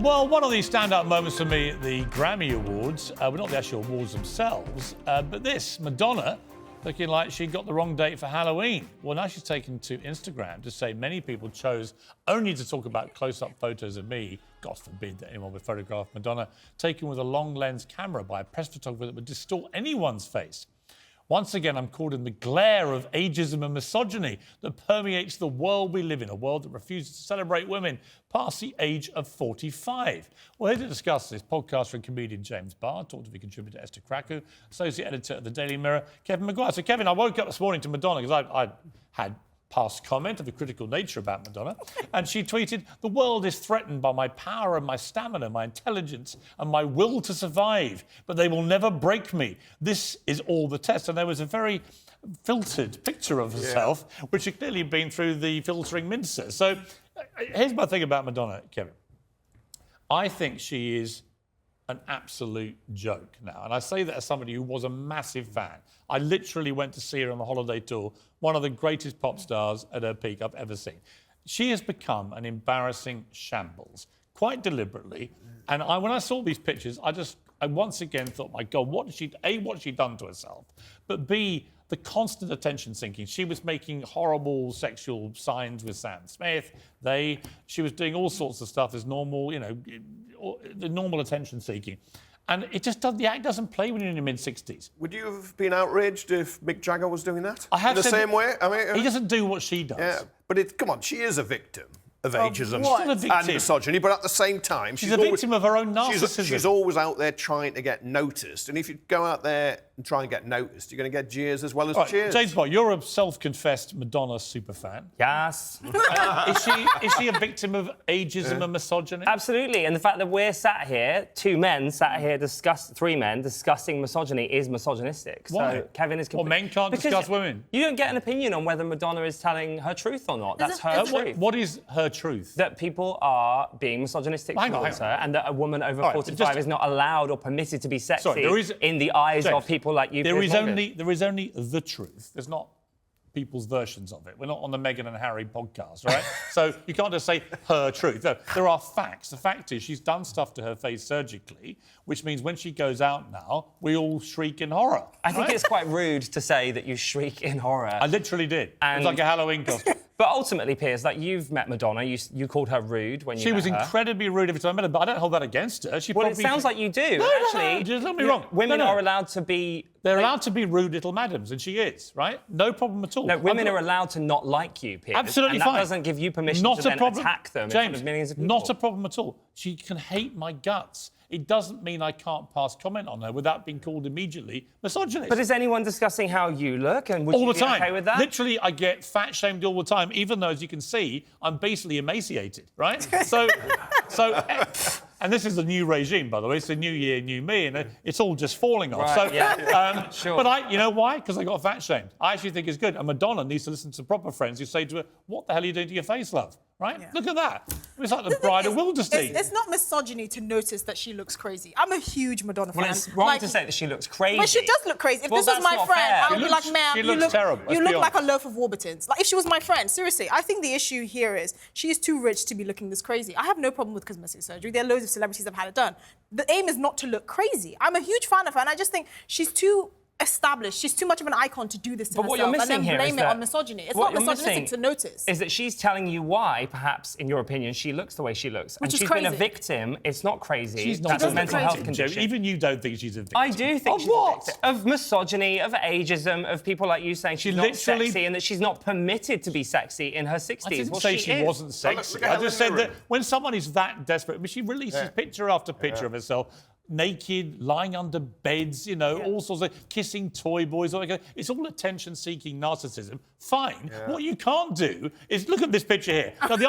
Well, one of the standout moments for me at the Grammy Awards, well, not the actual awards themselves, but this, Madonna, looking like she got the wrong date for Halloween. Well, now she's taken to Instagram to say many people chose only to talk about close-up photos of me. God forbid that anyone would photograph Madonna, taken with a long-lens camera by a press photographer that would distort anyone's face. Once again, I'm caught in the glare of ageism and misogyny that permeates the world we live in, a world that refuses to celebrate women past the age of 45. Well, here to discuss this, podcaster and comedian James Barr, TalkTV contributor Esther Krakue, associate editor of the Daily Mirror Kevin Maguire. So, Kevin, I woke up this morning to Madonna because I had past comment of a critical nature about Madonna, and she tweeted, "The world is threatened by my power and my stamina, my intelligence and my will to survive, but they will never break me. This is all the test." And there was a very filtered picture of herself, which had clearly been through the filtering mincer. So here's my thing about Madonna, Kevin. I think she is an absolute joke now. And I say that as somebody who was a massive fan. I literally went to see her on the holiday tour, one of the greatest pop stars at her peak I've ever seen. She has become an embarrassing shambles, quite deliberately. And when I saw these pictures, I once again thought, my God, what has she done to herself? But B, the constant attention seeking. She was making horrible sexual signs with Sam Smith. She was doing all sorts of stuff as normal, the normal attention seeking. And the act doesn't play when you're in your mid-60s. Would you have been outraged if Mick Jagger was doing that? I have in the same way? I mean, he doesn't do what she does. Yeah, but come on, she is a victim of ageism and misogyny, but at the same time... She's a victim of her own narcissism. She's always out there trying to get noticed, and if you go out there and try and get noticed, you're going to get jeers as well as cheers. James Barr, you're a self-confessed Madonna superfan. Yes. Is she a victim of ageism and misogyny? Absolutely, and the fact that we're sat here, three men discussing misogyny is misogynistic. Why? So Kevin is... Well, men can't discuss women. You don't get an opinion on whether Madonna is telling her truth or not. That's her truth. What is her truth? That people are being misogynistic towards her, and that a woman over 45 is not allowed or permitted to be sexy in the eyes of people like you. There is only the truth. There's not people's versions of it. We're not on the Meghan and Harry podcast, right? So you can't just say her truth. No, there are facts. The fact is she's done stuff to her face surgically, which means when she goes out now, we all shriek in horror. I think it's quite rude to say that you shriek in horror. I literally did. It was like a Halloween costume. But ultimately, Piers, you've met Madonna. You called her rude when you met her. She was incredibly rude every time I met her, but I don't hold that against her. It sounds like you do. No, actually, just don't be wrong. Women are allowed to be... They're allowed to be rude little madams, and she is, right? No problem at all. No, women are allowed to not like you, Piers. Absolutely and fine. that doesn't give you permission to then attack them in front of millions of people. Not a problem at all. She can hate my guts. It doesn't mean I can't pass comment on her without being called immediately misogynist. But is anyone discussing how you look, and would all you the be time. okay with that? Literally, I get fat-shamed all the time, even though, as you can see, I'm basically emaciated, right? And this is the new regime, by the way. It's a new year, new me, and it's all just falling off. Right, sure. But you know why? Because I got fat-shamed. I actually think it's good. And Madonna needs to listen to proper friends who say to her, "What the hell are you doing to your face, love?" Right? Yeah. Look at that. It's like the bride of Wilderstein. It's not misogyny to notice that she looks crazy. I'm a huge Madonna fan. Well, it's wrong to say that she looks crazy. But she does look crazy. If this was my friend, I would be like, ma'am, you look terrible. You look like a loaf of Warburtons. Like, if she was my friend, seriously. I think the issue here is she's too rich to be looking this crazy. I have no problem with cosmetic surgery. There are loads of celebrities that have had it done. The aim is not to look crazy. I'm a huge fan of her, and I just think she's too established. She's too much of an icon to do this to herself and then blame it on misogyny. It's not misogynistic to notice. Is that she's telling you why, perhaps, in your opinion, she looks the way she looks. Which and is she's been a victim. It's not crazy. She's not a mental health condition. Even you don't think she's a victim. I do think she's a victim. Of misogyny, of ageism, of people like you saying she's not sexy and that she's not permitted to be sexy in her 60s. I didn't say she wasn't sexy. I just said that when someone is that desperate, I mean, she releases picture after picture of herself, naked, lying under beds, all sorts of kissing toy boys. It's all attention-seeking narcissism. Fine. Yeah. What you can't do is look at this picture here. Now, the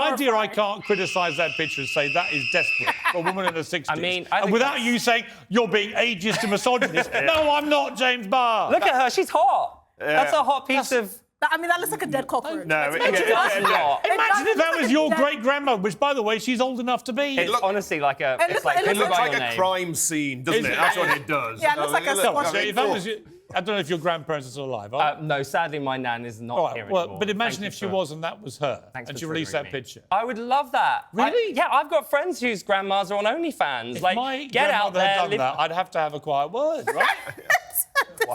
idea I can't criticise that picture and say that is desperate for a woman in her 60s. I mean, and without you saying you're being ageist and misogynist. No, I'm not, James Barr. Look at her. She's hot. Yeah. That's a hot piece of... I mean, that looks like a dead cockroach. No, Imagine if that was your great-grandmother, which, by the way, she's old enough to be. It's honestly like a... It looks like a crime scene, doesn't it? That's what it does. Yeah, it looks like a... If that was I don't know if your grandparents are still alive. No, sadly, my nan is not here anymore. But imagine if she was and that was her, and she released that picture. I would love that. Really? Yeah, I've got friends whose grandmas are on OnlyFans. If my get out there. Had done that, I'd have to have a quiet word, right?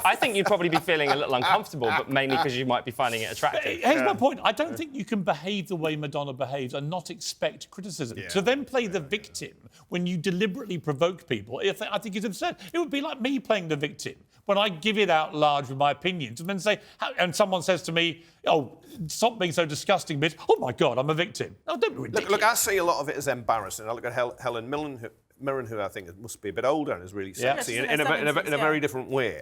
I think you'd probably be feeling a little uncomfortable, but mainly because you might be finding it attractive. Here's my point. I don't think you can behave the way Madonna behaves and not expect criticism. Yeah. To then play the victim when you deliberately provoke people, I think is absurd. It would be like me playing the victim when I give it out large with my opinions and then say, and someone says to me, oh, stop being so disgusting, bitch. Oh, my God, I'm a victim. Oh, don't be ridiculous. Look, I see a lot of it as embarrassing. I look at Helen Mirren, who I think must be a bit older and is really sexy in a very different way.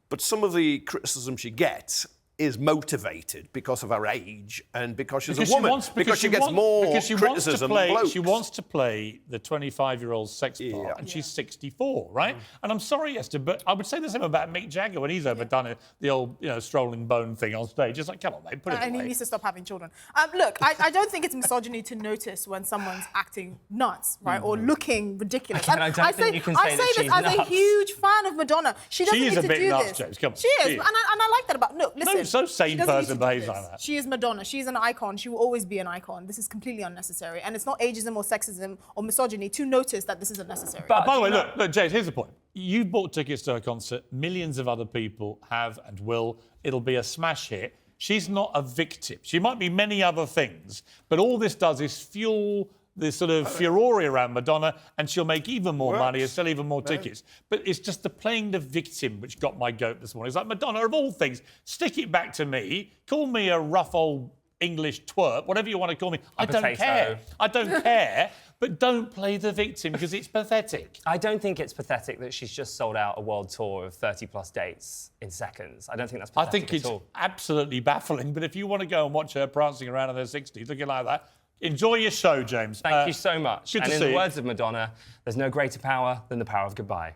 But some of the criticism she gets is motivated because of her age and because she's a woman. Because she gets more criticism than blokes. She wants to play the 25-year-old sex part, and she's 64, right? And I'm sorry, Esther, but I would say the same about Mick Jagger when he's overdone it, the old, strolling bone thing on stage. It's like, come on, mate, put it away. And he needs to stop having children. Look, I don't think it's misogyny to notice when someone's acting nuts, right, or looking ridiculous. I don't think you can say that she's as nuts. a huge fan of Madonna. She doesn't need to do this. She is a bit nuts, James. Come on. She is, and I like that about. Look, listen. No, so sane person behaves like that. She is Madonna. She's an icon. She will always be an icon. This is completely unnecessary. And it's not ageism or sexism or misogyny to notice that this is unnecessary. But by the way, look, James, here's the point. You bought tickets to her concert. Millions of other people have and will. It'll be a smash hit. She's not a victim. She might be many other things, but all this does is fuel this sort of furore around Madonna, and she'll make even more money and sell even more tickets. But it's just the playing the victim which got my goat this morning. It's like, Madonna, of all things, stick it back to me, call me a rough old English twerp, whatever you want to call me. I don't care. I don't care, but don't play the victim because it's pathetic. I don't think it's pathetic that she's just sold out a world tour of 30-plus dates in seconds. I don't think that's pathetic I think it's absolutely baffling, but if you want to go and watch her prancing around in her 60s, looking like that, enjoy your show, James. Thank you so much. Good to see you. And in the words of Madonna, there's no greater power than the power of goodbye.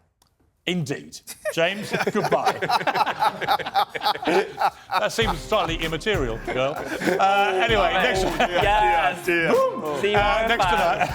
Indeed. James, goodbye. That seems slightly immaterial, girl. Anyway, next... Yes. See you next tonight.